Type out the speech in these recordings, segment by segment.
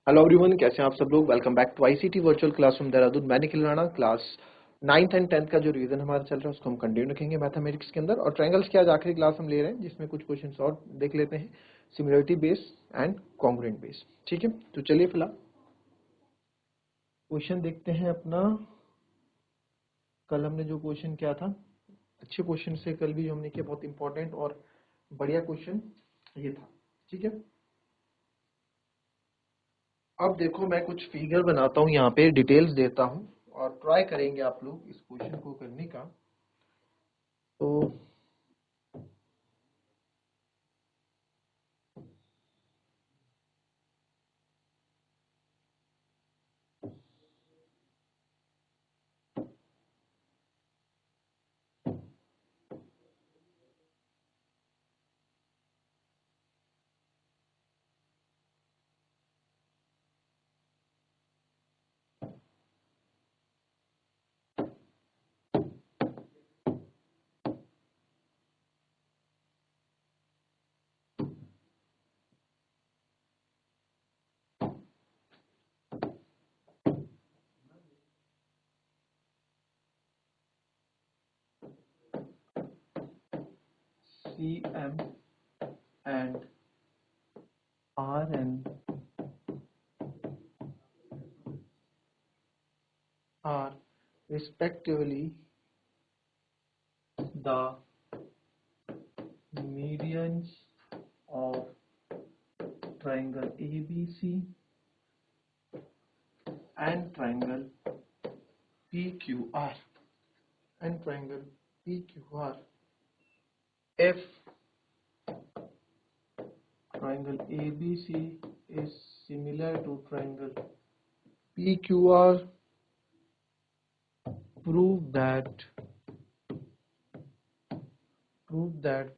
Hello everyone, कैसे हैं आप सब लोग। Welcome back to ICT virtual classroom Dehradun. मैं Nikhil Rana. Class 9th and 10th का जो रिवीजन हमारा चल रहा है उसको हम कंटिन्यू रखेंगे मैथमेटिक्स के अंदर। और ट्रायंगल्स की आज आखिरी क्लास हम ले रहे हैं, जिसमें कुछ क्वेश्चंस और देख लेते हैं, similarity base and congruent base. ठीक है, तो चलिए फिलहाल क्वेश्चन देखते हैं अपना। कल हमने जो क्वेश्चन किया था, अच्छे क्वेश्चन से कल भी जो हमने किया, बहुत इंपॉर्टेंट और बढ़िया क्वेश्चन ये था। ठीक है, अब देखो मैं कुछ फिगर बनाता हूँ, यहाँ पे डिटेल्स देता हूँ और ट्राई करेंगे आप लोग इस क्वेश्चन को करने का। तो CM and RN are respectively the medians of triangle ABC and triangle PQR and triangle PQR. If triangle ABC is similar to triangle PQR, prove that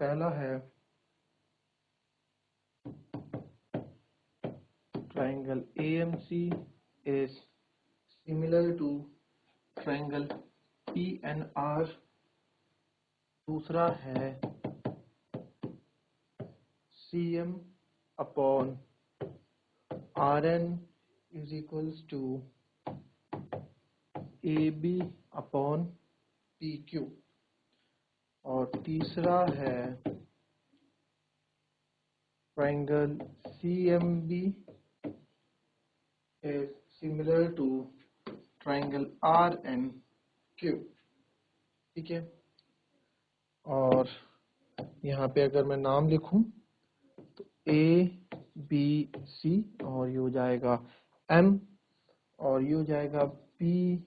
पहला है triangle AMC is similar to triangle PNR। दूसरा है CM upon RN is equals to AB upon PQ। और तीसरा है triangle CMB is similar to triangle RNQ। ठीक है, और यहाँ पे अगर मैं नाम लिखूं तो ABC और ये हो जाएगा M और ये हो जाएगा PQRN।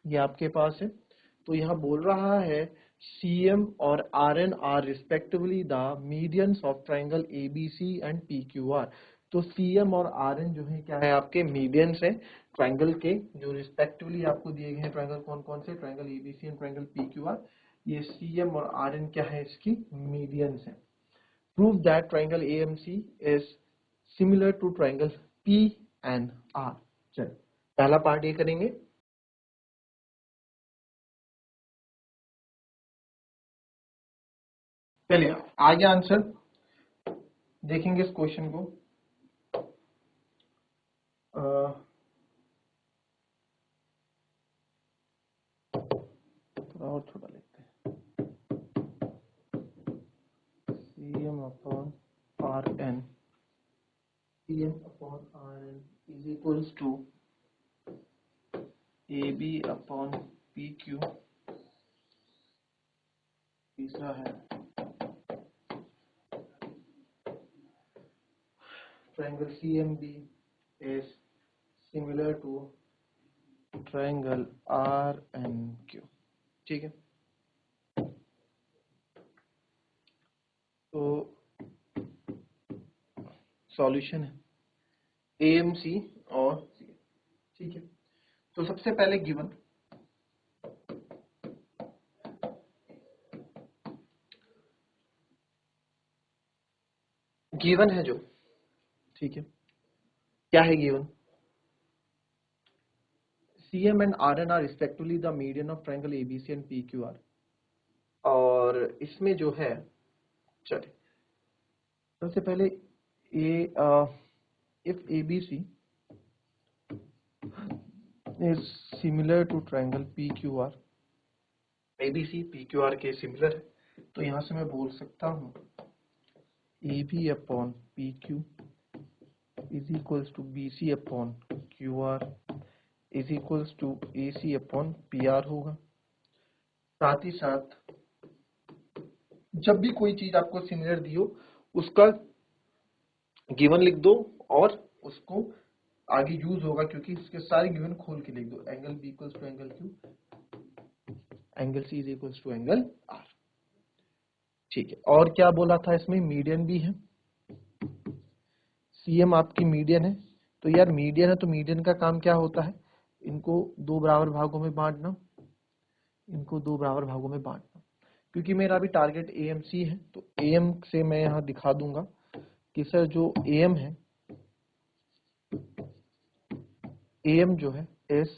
ये आपके पास है। तो यहाँ बोल रहा है CM और RN are respectively the medians of triangle ABC and PQR। तो CM और RN जो है क्या है, आपके मीडियंस है ट्राइंगल के, जो रिस्पेक्टिवली आपको दिए गए हैं। ट्राइंगल कौन कौन से, triangle ABC and triangle PQR। ये CM और RN क्या है, इसकी मीडियंस है। Prove that triangle AMC is similar to triangle PNR। चलिए पहला पार्ट ये करेंगे। चलिए आगे आंसर देखेंगे इस क्वेश्चन को। थोड़ा और छोटा लिखते हैं। CM upon RN, CM upon RN is equals to AB upon PQ। तीसरा है triangle CMB is similar to triangle RNQ। ठीक है, तो सॉल्यूशन है AMC और CM। ठीक है, तो सबसे पहले गिवन है जो, ठीक है, क्या है given. CM and RN are respectively the median of triangle ABC and PQR। और इसमें जो है, चलिए सबसे पहले if ABC is similar to triangle PQR, ABC PQR के सिमिलर है, तो यहां से मैं बोल सकता हूं AB upon PQ is equals to BC upon QR is equals to AC upon PR होगा। साथ ही साथ जब भी कोई चीज आपको सिमिलर दी हो उसका गिवन लिख दो और उसको आगे यूज होगा, क्योंकि इसके सारे गिवन खोल के लिख दो। Angle B equals to angle Q, angle C is equals to angle R। ठीक है, और क्या बोला था इसमें, मीडियन भी है। CM आपकी मीडियन है, तो यार मीडियन है तो मीडियन का काम क्या होता है, इनको दो बराबर भागों में बांटना, इनको दो बराबर भागों में बांटना। क्योंकि मेरा अभी टारगेट AMC है, तो AM से मैं यहाँ दिखा दूंगा कि सर जो AM है, AM जो है is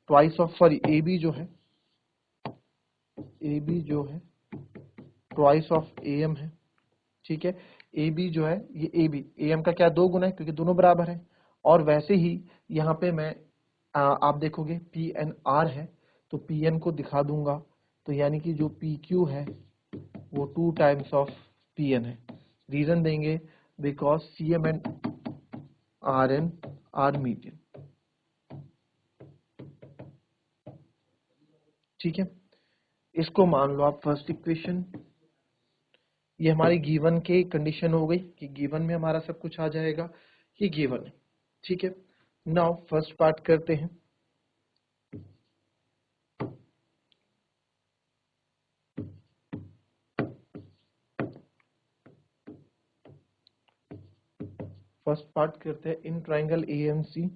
twice of, sorry AB जो है, AB जो है ट्वाइस ऑफ AM है। ठीक है, AB जो है ये AB AM का क्या दो गुना है, क्योंकि दोनों बराबर है। और वैसे ही यहाँ पे मैं आप देखोगे PNR है, तो PN को दिखा दूंगा, तो यानी कि जो PQ है वो 2 टाइम्स ऑफ PN है। रीजन देंगे because CM and RN are median. ठीक है, इसको मान लो आप फर्स्ट इक्वेशन। ये हमारी गिवन के कंडीशन हो गई कि गिवन में हमारा सब कुछ आ जाएगा, ये गिवन है। ठीक है, नाउ फर्स्ट पार्ट करते हैं। फर्स्ट पार्ट करते हैं, in triangle AMC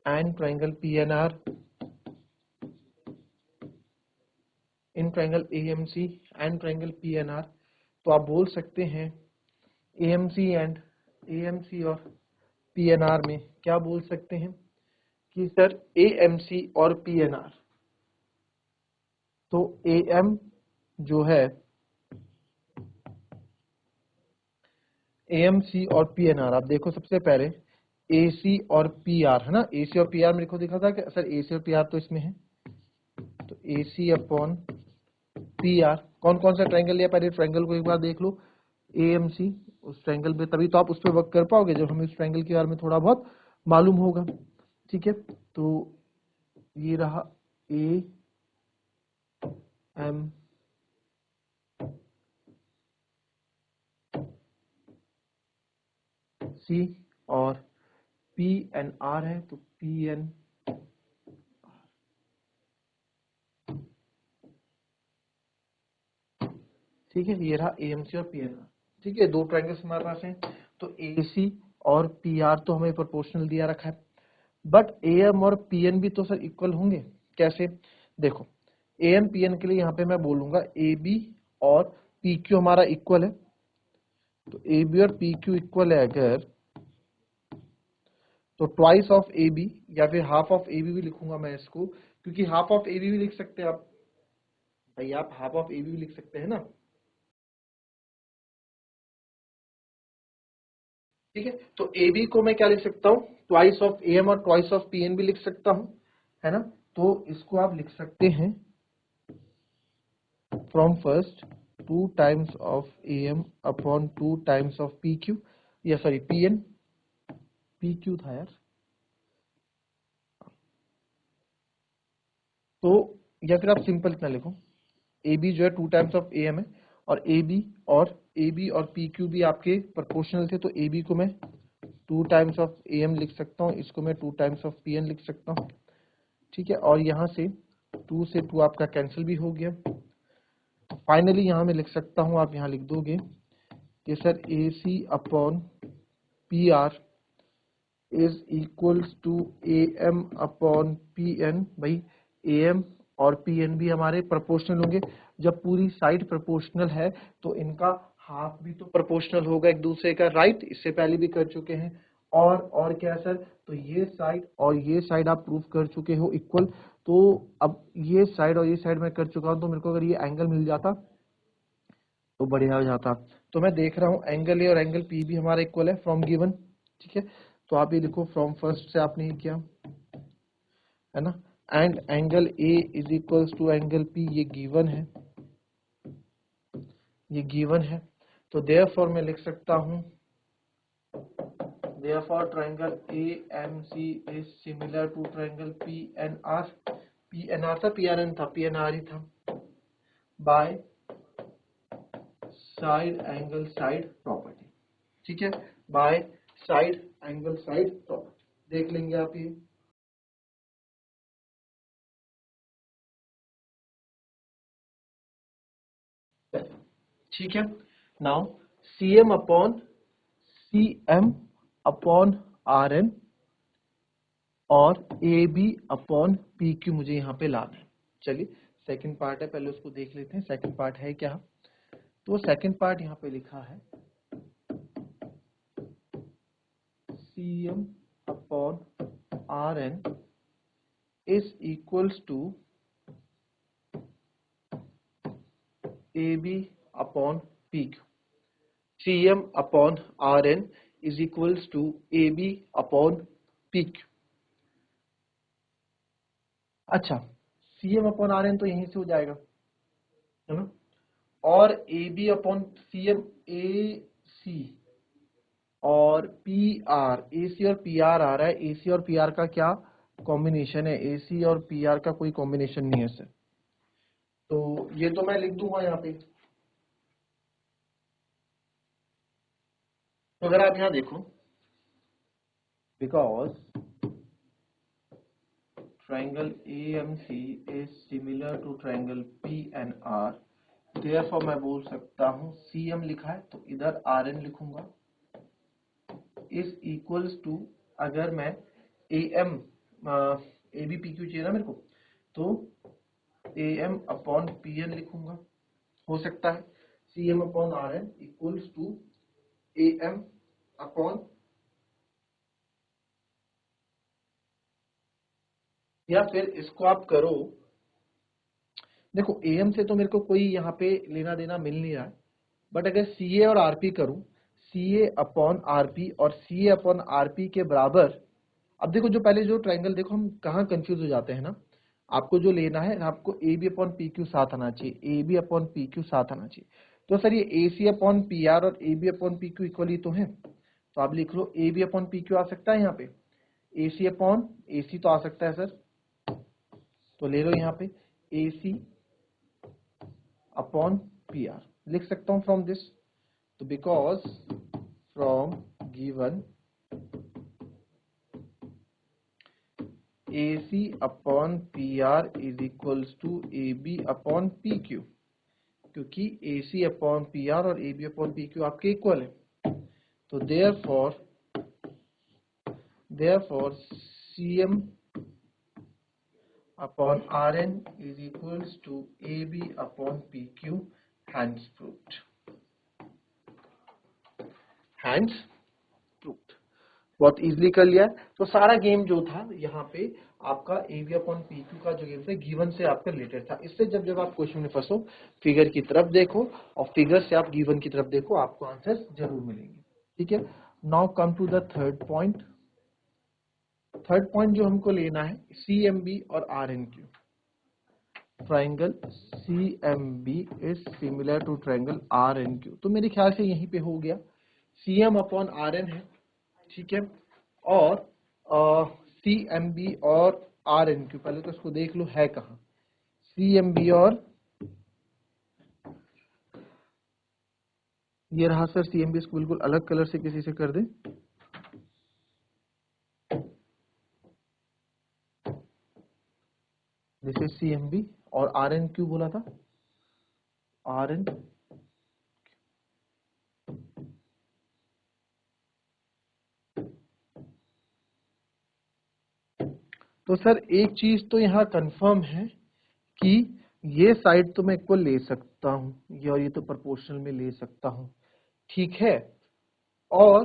and triangle PNR, in triangle AMC and triangle PNR। तो आप बोल सकते हैं AMC और PNR में क्या बोल सकते हैं कि सर AMC और PNR, तो AM जो है AMC और PNR, आप देखो सबसे पहले AC और PR है ना, AC और PR मेरे को दिखा था कि सर AC और PR तो इसमें है, तो AC अपॉन PR। कौन कौन सा ट्रायंगल लिया, पहले ट्रायंगल को एक बार देख लो, AMC, उस ट्रायंगल पे तभी तो आप उस पर वर्क कर पाओगे जब हमें उस ट्रायंगल के बारे में थोड़ा बहुत मालूम होगा। ठीक है, तो ये रहा AMC और PNR है, तो PN। ठीक है, ये रहा AMC और PNR। ठीक है, दो ट्रायंगल्स हमारे पास हैं, तो AC और PR तो हमें प्रोपोर्शनल दिया रखा है, बट AM और PN भी तो सर इक्वल होंगे। कैसे, देखो AM PN के लिए यहाँ पे मैं बोलूंगा AB और PQ हमारा इक्वल है, तो AB और PQ इक्वल है अगर, तो ट्वाइस ऑफ AB या फिर हाफ ऑफ AB भी लिखूंगा मैं इसको, क्योंकि हाफ ऑफ AB भी लिख सकते हैं आप भाई, आप हाफ ऑफ AB भी लिख सकते हैं ना। ठीक है, तो AB को मैं क्या लिख सकता हूँ, ट्वाइस ऑफ AM और ट्वाइस ऑफ PN भी लिख सकता हूँ, है ना। तो इसको आप लिख सकते हैं from first 2 times of AM upon 2 times of PQ, या सॉरी PN, PQ था यार। तो या फिर आप सिंपल इतना लिखो, AB जो है 2 टाइम्स ऑफ AM है, और AB और PQ भी आपके प्रोपोर्शनल थे, तो AB को मैं 2 टाइम्स ऑफ AM लिख सकता हूँ, इसको मैं 2 टाइम्स ऑफ PN लिख सकता हूँ। ठीक है, और यहाँ से 2 से 2 आपका कैंसिल भी हो गया। फाइनली यहाँ मैं लिख सकता हूँ, आप यहाँ लिख दोगे कि sir AC upon PR is equals to AM upon PN। भाई AM और PN भी हमारे प्रोपोर्शनल होंगे, जब पूरी साइड प्रोपोर्शनल है तो इनका हाफ भी तो प्रोपोर्शनल होगा एक दूसरे का, राइट, इससे पहले भी कर चुके हैं। और क्या सर, तो ये साइड और ये साइड आप प्रूफ कर चुके हो इक्वल, तो अब ये साइड और ये साइड मैं कर चुका हूं, तो मेरे को अगर ये एंगल मिल जाता तो बढ़िया हो जाता। तो मैं देख रहा हूँ एंगल ए और एंगल पी भी हमारा इक्वल है फ्रॉम गिवन, ठीक है। तो आप ये लिखो फ्रॉम फर्स्ट से आपने ये किया है ना, and angle A is equals to angle P, ये गिवन है, ये गिवन है। तो देयरफॉर मैं लिख सकता हूँ, therefore triangle AMC is similar to triangle PNR, PNR था PRN था, PNR ही था, by side angle side property, ठीक है, by side angle side property. देख लेंगे आप ये। ठीक है, नाउ CM अपॉन RN और AB अपॉन PQ मुझे यहाँ पे लाना है। चलिए सेकंड पार्ट है, पहले उसको देख लेते हैं। सेकंड पार्ट है क्या? तो सेकंड पार्ट यहाँ पे लिखा है CM upon RN is equals to AB upon PQ। CM upon RN is equals to AB upon PQ। अच्छा, CM अपॉन RN तो यहीं से हो जाएगा, है ना, और AB अपॉन CM, AC और PR, AC और PR आ रहा है। AC और PR का क्या कॉम्बिनेशन है? AC और PR का कोई कॉम्बिनेशन नहीं है सर। तो ये तो मैं लिख दूंगा यहाँ पे। तो अगर आप यहाँ देखो, because triangle AMC is similar to triangle PNR, therefore मैं बोल सकता हूँ CM लिखा है तो इधर RN लिखूंगा, इज इक्वल्स टू, अगर मैं AM AB PQ चाहिए ना मेरे को, तो AM अपॉन PN लिखूंगा, हो सकता है CM upon RN equals to AM upon, या फिर इसको आप करो, देखो AM से तो मेरे को कोई यहाँ पे लेना देना मिल नहीं रहा है, बट अगर CA और RP करूं, CA अपॉन RP और CA अपॉन RP के बराबर, अब देखो जो पहले जो ट्रायंगल, देखो हम कहाँ कंफ्यूज हो जाते हैं ना, आपको जो लेना है, आपको AB अपॉन PQ साथ आना चाहिए, AB अपॉन PQ साथ आना चाहिए। तो सर ये AC अपॉन PR और AB अपॉन PQ इक्वली तो है, तो आप लिख लो AB अपॉन PQ आ सकता है यहाँ पे, AC अपॉन AC तो आ सकता है सर, तो ले लो यहाँ पे AC अपॉन PR लिख सकता हूँ फ्रॉम दिस। तो because from given AC upon PR is equals to AB upon PQ, क्योंकि AC अपॉन PR और AB अपॉन PQ आपके इक्वल है। तो therefore CM upon RN is equals to AB upon PQ, hence proved, hence proved। बहुत easily कर लिया है। तो सारा गेम जो था यहाँ पे आपका AB अपॉन PQ का जो गेम था गिवन से आपका रिलेटेड था। इससे जब जब आप क्वेश्चन में फंसो, फिगर की तरफ देखो और फिगर से आप गिवन की तरफ देखो, आपको आंसर जरूर मिलेंगे, ठीक है। Now come to the third point. Third point जो हमको लेना है CMB और RNQ। Triangle CMB is similar to triangle RNQ, तो मेरे ख्याल से यहीं पे हो गया। CM अपॉन RN है, ठीक है, और CMB और RNQ, पहले तो इसको देख लो है कहाँ, CMB और ये रहा सर CMB। इसको बिल्कुल अलग कलर से किसी से कर दे, दिस इज CMB, और RNQ बोला था RN। तो सर एक चीज तो यहाँ कंफर्म है कि ये साइड तो मैं इक्वल ले सकता हूँ, ये और ये तो प्रोपोर्शनल में ले सकता हूँ, ठीक है। और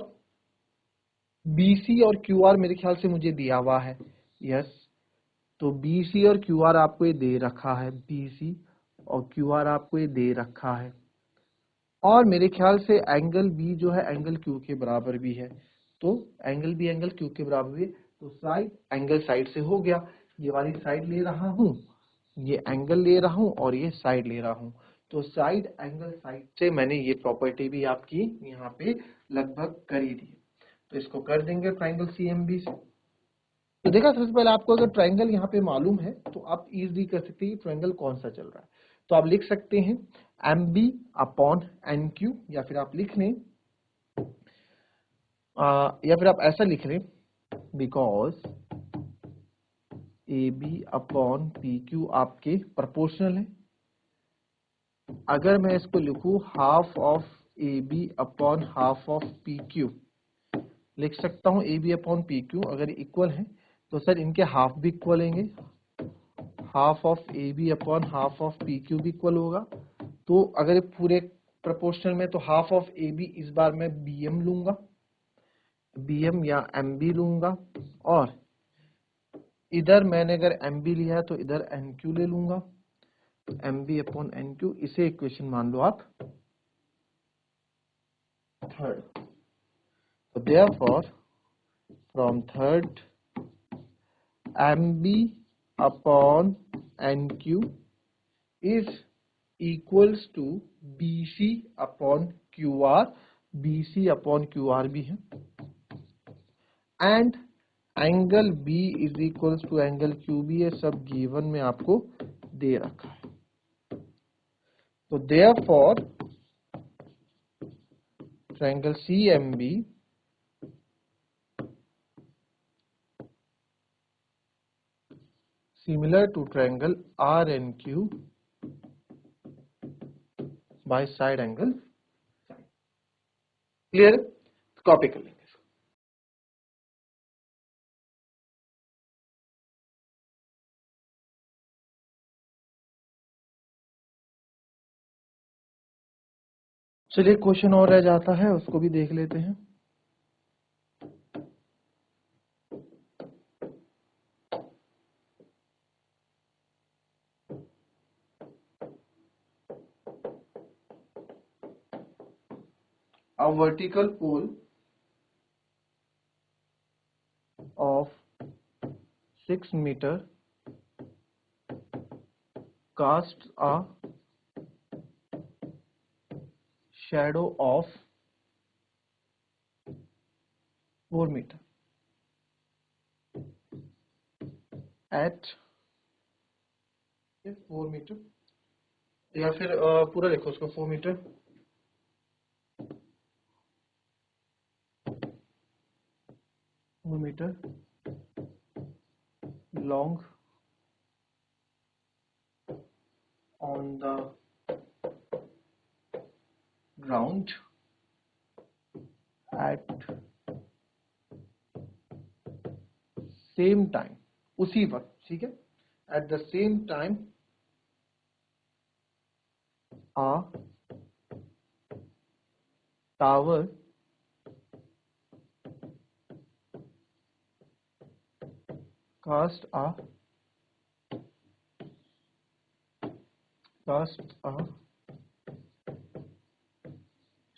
BC और QR मेरे ख्याल से मुझे दिया हुआ है, यस। तो BC और QR आपको ये दे रखा है, BC और QR आपको ये दे रखा है। और मेरे ख्याल से एंगल बी जो है एंगल क्यू के बराबर भी है, तो एंगल बी एंगल क्यू के बराबर भी है, तो साइड एंगल साइड से हो गया। ये वाली साइड ले रहा हूँ, ये एंगल ले रहा हूँ और ये साइड ले रहा हूँ, तो साइड एंगल साइड से मैंने ये प्रॉपर्टी भी आपकी यहाँ पे लगभग कर ही दी। तो इसको कर देंगे ट्राइंगल CMB से। तो देखा, सबसे पहले आपको अगर ट्राइंगल यहाँ पे मालूम है तो आप इजीली कर सकते हैं ट्राइंगल कौन सा चल रहा है। तो आप लिख सकते हैं MB अपॉन NQ, या फिर आप लिख लें या फिर आप ऐसा लिख लें, बिकॉज AB अपॉन PQ आपके प्रोपोर्शनल है। अगर मैं इसको लिखूं half of AB upon half of PQ, लिख सकता हूं AB अपॉन PQ अगर इक्वल है तो सर इनके हाफ भी इक्वल होंगे, half of AB upon half of PQ भी इक्वल होगा। तो अगर पूरे प्रोपोर्शनल में तो हाफ ऑफ AB इस बार मैं BM लूंगा, BM या MB लूंगा, और इधर मैंने अगर MB लिया है तो इधर NQ ले लूंगा, तो MB अपॉन NQ, इसे इक्वेशन मान लो आप third. So therefore, from third, MB upon NQ is equals to BC upon QR, BC upon QR भी है, and angle B is equals to angle QB, ये सब गिवन में आपको दे रखा है। तो therefore, triangle CMB similar to triangle RNQ by side angle। Clear? Copy कर लेंगे। चलिए क्वेश्चन और रह जाता है, उसको भी देख लेते हैं। A vertical pole of 6 meter casts a shadow of 4 meter at 4 metre, या फिर पूरा लिखो उसको 4 metre, 4 metre long on the ground at same time, उसी वक्त, ठीक है, at the same time a tower cast a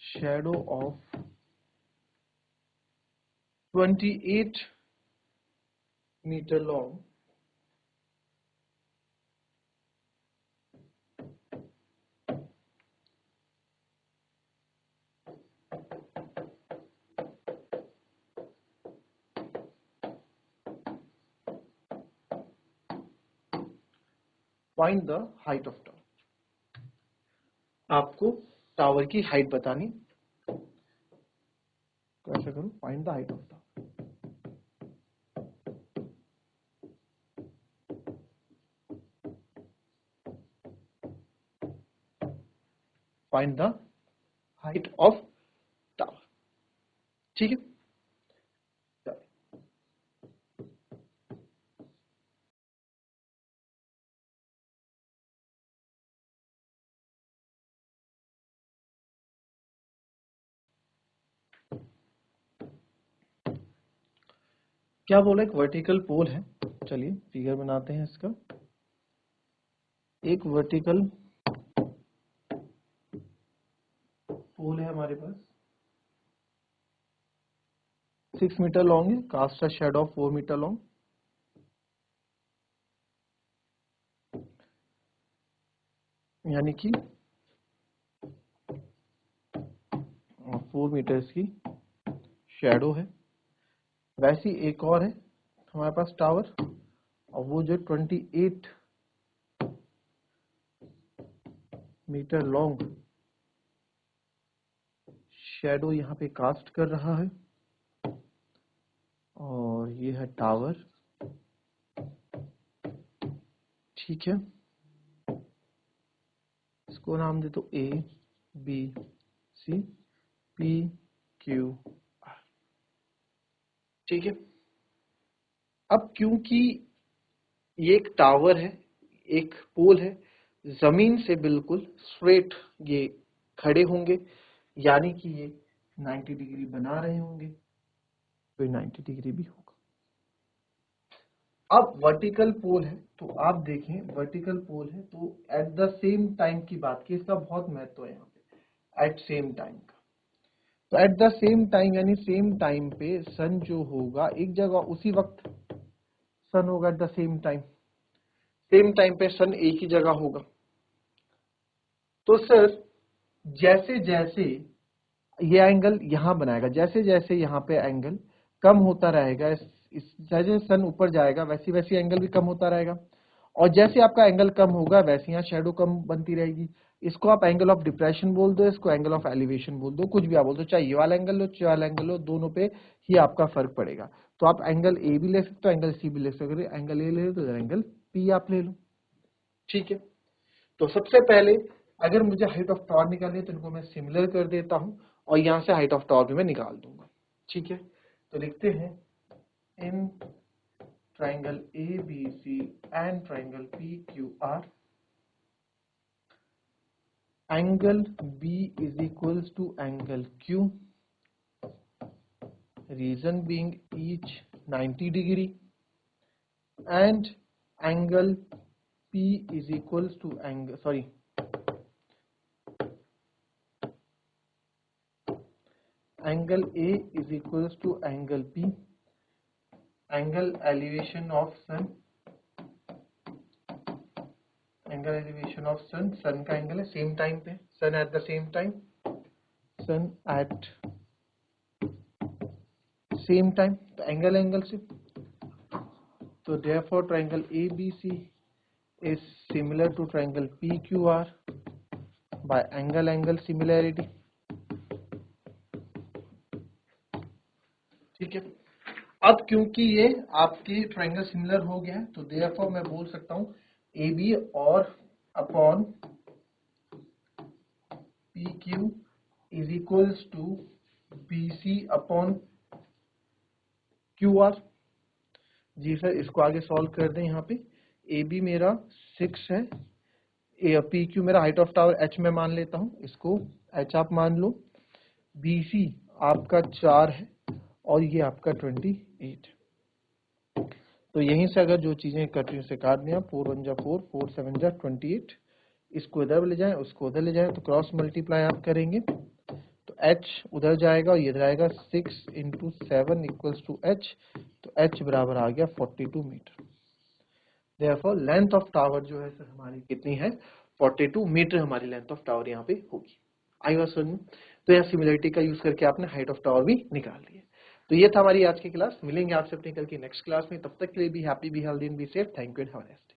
shadow of 28 meter long find the height of tower. आपको टावर की हाइट बतानी, तो ऐसा करो, find the height of tower. Find the height of tower, ठीक है। क्या बोला, एक वर्टिकल पोल है। चलिए फिगर बनाते हैं इसका। एक वर्टिकल पोल है हमारे पास, 6 मीटर लॉन्ग है, cast a shadow of 4 metre long. यानी कि 4 मीटर्स की शेडो है। वैसी एक और है हमारे पास टावर, और वो जो 28 मीटर लॉन्ग शेडो यहाँ पे कास्ट कर रहा है, और ये है टावर। ठीक है, इसको नाम दे तो A B C P Q R। ठीक है, अब क्योंकि ये एक टावर है, एक पोल है, जमीन से बिल्कुल स्ट्रेट ये खड़े होंगे, यानी कि ये 90 डिग्री बना रहे होंगे, तो 90 डिग्री भी होगा। अब वर्टिकल पोल है, तो आप देखें वर्टिकल पोल है तो एट द सेम टाइम की बात की, इसका बहुत महत्व है यहाँ पे, एट सेम टाइम का। तो एट द सेम टाइम यानी सेम टाइम पे सन जो होगा एक जगह उसी वक्त सन होगा, एट द सेम टाइम पे सन एक ही जगह होगा। तो सर जैसे जैसे ये एंगल यहां बनाएगा, जैसे जैसे यहाँ पे एंगल कम होता रहेगा, जैसे जैसे सन ऊपर जाएगा वैसी वैसी एंगल भी कम होता रहेगा, और जैसे आपका एंगल कम होगा वैसे यहाँ शेडो कम बनती रहेगी। इसको आप एंगल ऑफ डिप्रेशन बोल दो, इसको एंगल ऑफ एलिवेशन बोल दो, कुछ भी आप बोल दो, चाहे ये वाला एंगल लो चाहे वाला एंगल लो, दोनों पे ही आपका फर्क पड़ेगा। तो आप एंगल ए भी ले सकते हो, एंगल सी भी ले सकते हो, एंगल ए ले लो तो एंगल पी आप ले लो। ठीक है, तो सबसे पहले अगर मुझे हाइट ऑफ टावर निकालनी है तो इनको मैं सिमिलर कर देता हूं, और यहां से हाइट ऑफ टावर भी मैं निकाल दूंगा। ठीक है, तो लिखते हैं in triangle ABC and triangle PQR, angle B is equals to angle Q, reason being each 90 degree, and angle P is equals to angle angle A is equals to angle P, angle elevation of sun, angle elevation of sun, sun का angle है same time पे, sun at the same time, sun at same time, तो angle angle से, तो therefore triangle ABC is similar to triangle PQR by angle angle similarity. ठीक है, अब क्योंकि ये आपकी ट्रायंगल सिमिलर हो गया है तो देयरफॉर मैं बोल सकता हूं AB और upon PQ is equals to BC upon QR। जी सर, इसको आगे सॉल्व कर दें। यहाँ पे AB मेरा 6 है, PQ मेरा हाइट ऑफ टावर H में मान लेता हूँ, इसको H आप मान लो, BC आपका 4 है, और ये आपका 28। तो यहीं से अगर जो चीजें कट रही से काट दें, 4 1 जा 4, 4 7 जा 28, इसको इधर ले जाएं उसको उधर ले जाएं, तो क्रॉस मल्टीप्लाई आप करेंगे तो H उधर जाएगा और ये इधर आएगा, 6 इंटू 7 इक्वल्स टू H, तो H बराबर आ गया 42 metre. Therefore length of tower जो है सर हमारी कितनी है, 42 मीटर हमारी लेंथ ऑफ टावर यहाँ पे होगी। आई बात समझ में? तो यहाँ सिमिलरिटी का यूज करके आपने हाइट ऑफ टावर भी निकाल लिया। तो ये था हमारी आज की क्लास, मिलेंगे आपसे अपनी कल की नेक्स्ट क्लास में, तब तक के लिए भी happy, be healthy and be safe. Thank you and have a nice day.